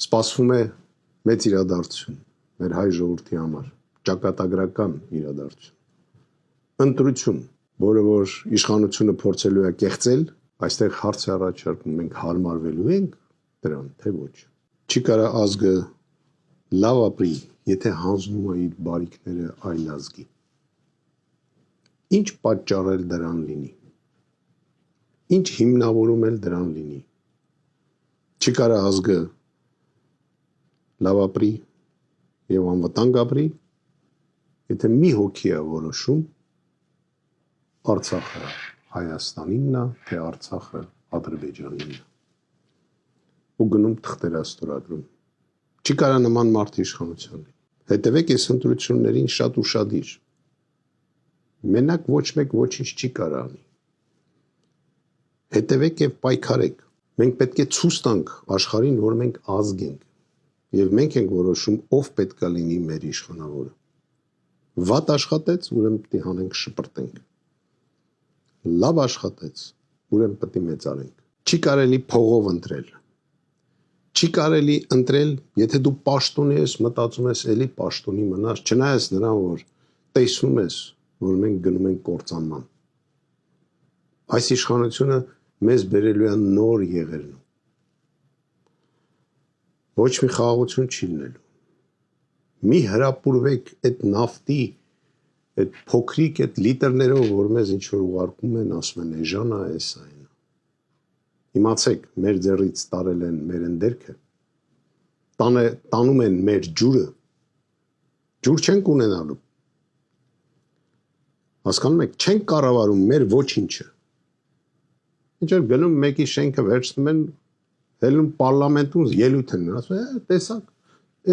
Սպասվում է մեծ իրադարձություն մեր հայ ժողովրդի համար, ճակատագրական իրադարձություն, ընտրություն, որը որ իշխանությունը փորձելու է կեղծել, այստեղ հարց է առաջարկում, մենք հարմարվելու ենք դրան, թե ոչ։ Չի կարա ազգը լավ ապրի, եթե հանձնում է իր բարիքները այլ ազգի։ Ինչ պատճառել դրան լինի, ինչ հիմնավորում էլ դրան լինի։ Չի կարա ազգը լավ ապրի և անվտանգ ապրի, եթե մի հոգի է որոշում Արցախը Հայաստանինն է, թե Արցախը Ադրբեջանինն է, ու գնում թղթերը ստորագրում։ Չի կարա նման մարդ իշխանության լինի։ Հետևեք այս ընտրություններին շատ ուշադիր։ Մենակ ոչ մեկ ոչինչ չի կարա անի։ Հետևեք և պայքարեք։ Մենք պետք է ցույց տանք աշխարհին, որ մենք ազգ ենք, և մենք ենք որոշում, ով պետք է լինի մեր իշխանավորը։ Վատ աշխատեց, ուրեմն պետք է հանենք շպրտենք։ Լավ աշխատեց, ուրեմն պետք է մեծարենք։ Չի կարելի փողով ընտրել։ Չի կարելի ընտրել, եթե դու պաշտոնի ես, մտածում ես, էլի պաշտոնի մնաս, չնայած նրան, որ տեսնում ես, որ մենք գնում ենք կործանման։ Այս իշխանությունը մեզ բերելու է նոր եղերնու։ Ոչ մի խաղաղություն չի լինելու։ Մի հրապուրվեք այդ նավթի, այդ փոքրիկ այդ լիտրներով, որ մեզ ինչ-որ ուղարկում են, ասում են էժան է, էս այն։ Իմացեք, մեր ձեռից տարել են մեր ընդերքը, տանում են մեր ջուրը, ջուր չենք ունենալու։ Հասկանում եք, չենք կառավարում մեր ոչինչը։ Ինչ-որ գնում մեկի շենքը վերցնում են, հելնում պարլամենտում ելույթ են, ասում են, տեսակ,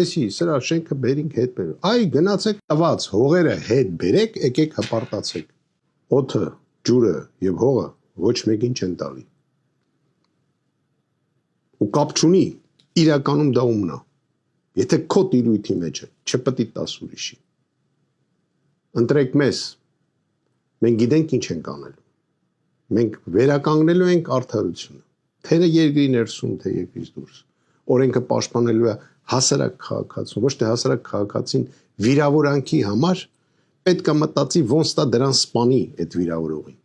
էսի, սրա շենքը բերինք հետ բերում։ Այ գնացեք տված, հողերը հետ բերեք, եկեք հպարտացեք։ Օդը, ջուրը և հողը ոչ մեկին չեն տալի։ Ու կապ չունի, իրականում դա ումն է։ Եթե քո տիրույթի մեջ է, չպետք է տաս ուրիշի։ Ընտրեք մեզ, մենք գիտենք ինչ ենք անելու։ Մենք վերականգնելու ենք արդարությունը, թե երկրի ներսում, թե երկրից դուրս։ Օրենքը պաշտպանելու է հասարակ քաղաքացուն, ոչ թե հասարակ քաղաքացին վիրավորանքի համար պետք է մտածի ոնց տա դրան սպանի այդ վիրավորողին։